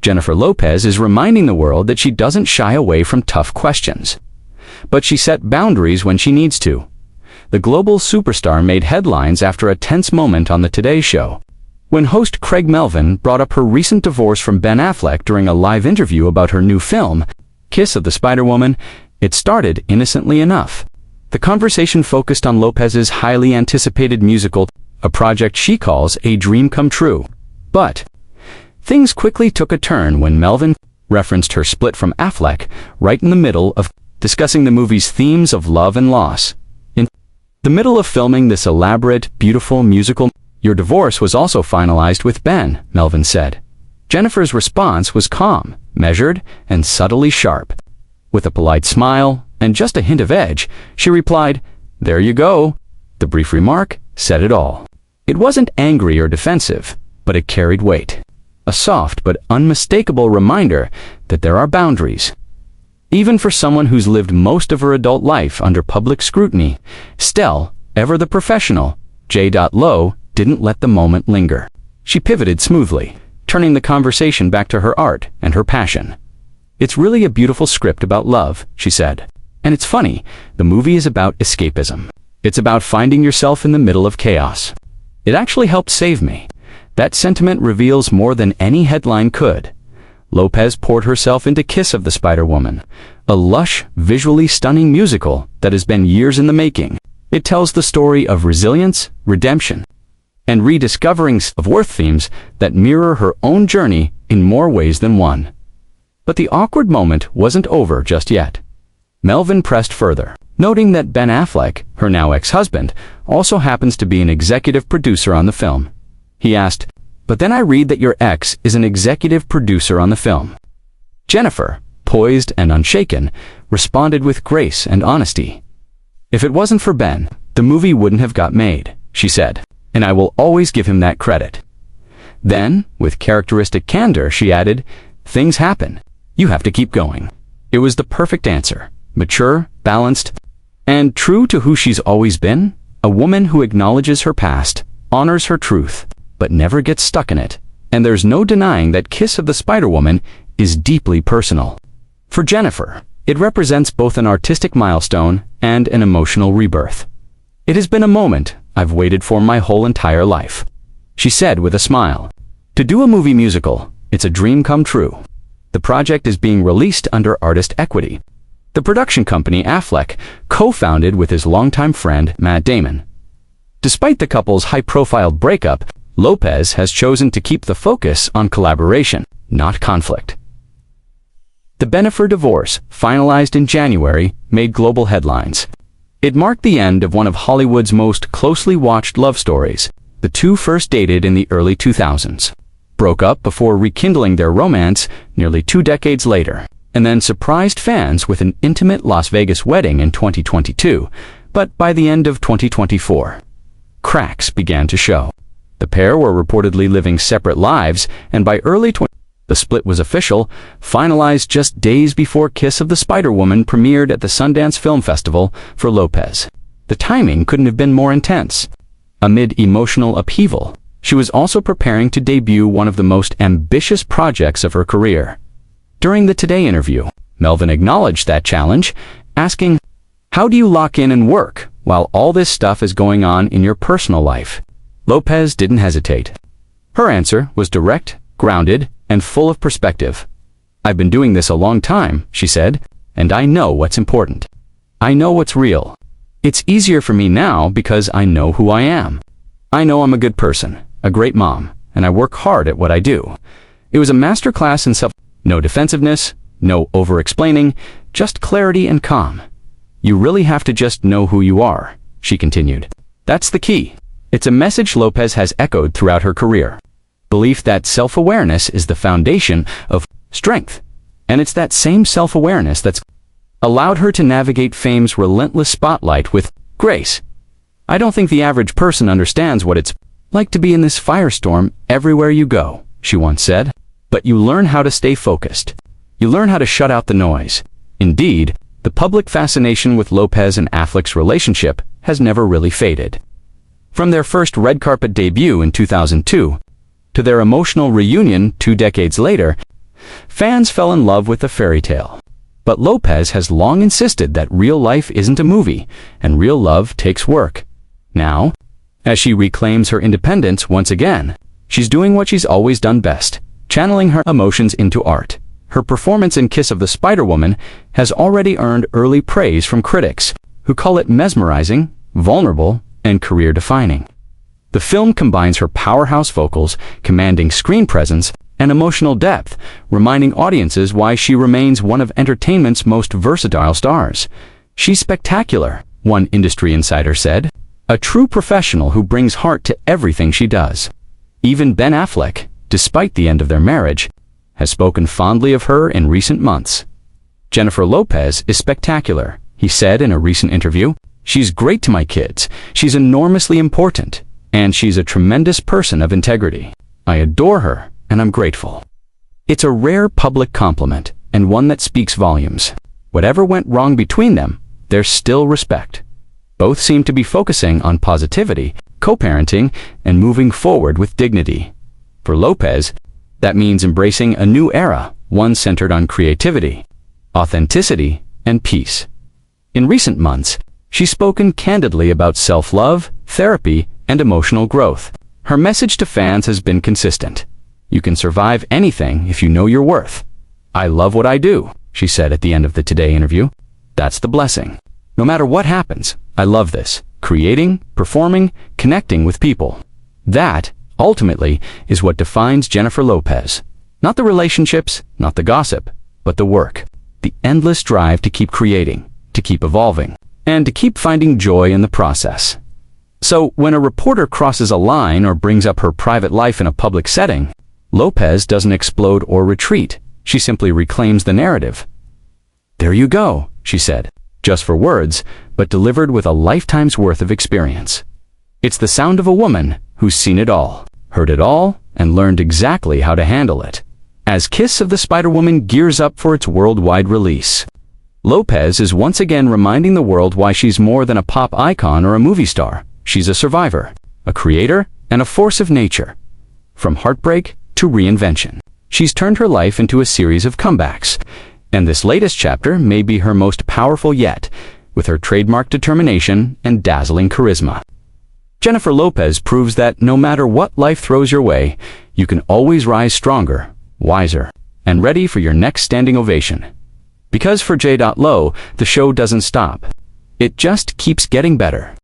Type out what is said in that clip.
Jennifer Lopez is reminding the world that she doesn't shy away from tough questions. But she set boundaries when she needs to. The global superstar made headlines after a tense moment on The Today Show, when host Craig Melvin brought up her recent divorce from Ben Affleck during a live interview about her new film, Kiss of the Spider-Woman. It started innocently enough. The conversation focused on Lopez's highly anticipated musical, a project she calls a dream come true. But things quickly took a turn when Melvin referenced her split from Affleck right in the middle of discussing the movie's themes of love and loss. In the middle of filming this elaborate, beautiful musical, your divorce was also finalized with Ben, Melvin said. Jennifer's response was calm, measured, and subtly sharp. With a polite smile and just a hint of edge, she replied, "There you go." The brief remark said it all. It wasn't angry or defensive, but it carried weight. A soft but unmistakable reminder that there are boundaries. Even for someone who's lived most of her adult life under public scrutiny, Stell, ever the professional, J. Lo, didn't let the moment linger. She pivoted smoothly, turning the conversation back to her art and her passion. "It's really a beautiful script about love," she said. "And it's funny, the movie is about escapism. It's about finding yourself in the middle of chaos. It actually helped save me." That sentiment reveals more than any headline could. Lopez poured herself into Kiss of the Spider-Woman, a lush, visually stunning musical that has been years in the making. It tells the story of resilience, redemption, and rediscovering of worth themes that mirror her own journey in more ways than one. But the awkward moment wasn't over just yet. Melvin pressed further, noting that Ben Affleck, her now ex-husband, also happens to be an executive producer on the film. He asked, "But then I read that your ex is an executive producer on the film." Jennifer, poised and unshaken, responded with grace and honesty. "If it wasn't for Ben, the movie wouldn't have got made," she said, "and I will always give him that credit." Then, with characteristic candor, she added, "Things happen. You have to keep going." It was the perfect answer, mature, balanced, and true to who she's always been, a woman who acknowledges her past, honors her truth, but never gets stuck in it. And there's no denying that Kiss of the Spider-Woman is deeply personal. For Jennifer, it represents both an artistic milestone and an emotional rebirth. "It has been a moment I've waited for my whole entire life," she said with a smile. "To do a movie musical, it's a dream come true." The project is being released under artist equity. The production company Affleck co-founded with his longtime friend Matt Damon. Despite the couple's high-profile breakup, Lopez has chosen to keep the focus on collaboration, not conflict. The Ben Affleck divorce, finalized in January, made global headlines. It marked the end of one of Hollywood's most closely watched love stories. The two first dated in the early 2000s, broke up before rekindling their romance nearly 2 decades later, and then surprised fans with an intimate Las Vegas wedding in 2022. But by the end of 2024, cracks began to show. The pair were reportedly living separate lives, and by early the split was official, finalized just days before Kiss of the Spider-Woman premiered at the Sundance Film Festival for Lopez. The timing couldn't have been more intense. Amid emotional upheaval, she was also preparing to debut one of the most ambitious projects of her career. During the Today interview, Melvin acknowledged that challenge, asking, "How do you lock in and work while all this stuff is going on in your personal life?" Lopez didn't hesitate. Her answer was direct, grounded, and full of perspective. "I've been doing this a long time," she said, "and I know what's important. I know what's real. It's easier for me now because I know who I am. I know I'm a good person, a great mom, and I work hard at what I do." It was a masterclass in no defensiveness, no over-explaining, just clarity and calm. "You really have to just know who you are," she continued. "That's the key." It's a message Lopez has echoed throughout her career. Belief that self-awareness is the foundation of strength. And it's that same self-awareness that's allowed her to navigate fame's relentless spotlight with grace. "I don't think the average person understands what it's like to be in this firestorm everywhere you go," she once said. "But you learn how to stay focused. You learn how to shut out the noise." Indeed, the public fascination with Lopez and Affleck's relationship has never really faded. From their first red carpet debut in 2002 to their emotional reunion 2 decades later, Fans fell in love with the fairy tale. But Lopez has long insisted that real life isn't a movie, and real love takes work. Now, as she reclaims her independence once again, she's doing what she's always done best, channeling her emotions into art. Her performance in Kiss of the Spider-Woman has already earned early praise from critics, who call it mesmerizing, vulnerable, and career-defining. The film combines her powerhouse vocals, commanding screen presence, and emotional depth, reminding audiences why she remains one of entertainment's most versatile stars. She's spectacular, one industry insider said, a true professional who brings heart to everything she does. Even Ben Affleck, despite the end of their marriage, has spoken fondly of her in recent months. Jennifer Lopez is spectacular, he said in a recent interview. She's great to my kids, she's enormously important, and she's a tremendous person of integrity. I adore her, and I'm grateful. It's a rare public compliment, and one that speaks volumes. Whatever went wrong between them, there's still respect. Both seem to be focusing on positivity, co-parenting, and moving forward with dignity. For Lopez, that means embracing a new era, one centered on creativity, authenticity, and peace. In recent months, she's spoken candidly about self-love, therapy, and emotional growth. Her message to fans has been consistent. You can survive anything if you know your worth. I love what I do, she said at the end of the Today interview. That's the blessing. No matter what happens, I love this. Creating, performing, connecting with people. That, ultimately, is what defines Jennifer Lopez. Not the relationships, not the gossip, but the work. The endless drive to keep creating, to keep evolving, and to keep finding joy in the process. So, when a reporter crosses a line or brings up her private life in a public setting, Lopez doesn't explode or retreat. She simply reclaims the narrative. There you go, she said, just for words, but delivered with a lifetime's worth of experience. It's the sound of a woman who's seen it all, heard it all, and learned exactly how to handle it. As Kiss of the Spider-Woman gears up for its worldwide release, Lopez is once again reminding the world why she's more than a pop icon or a movie star. She's a survivor, a creator, and a force of nature. From heartbreak to reinvention, she's turned her life into a series of comebacks, and this latest chapter may be her most powerful yet, with her trademark determination and dazzling charisma. Jennifer Lopez proves that no matter what life throws your way, you can always rise stronger, wiser, and ready for your next standing ovation. Because for J.Lo, the show doesn't stop. It just keeps getting better.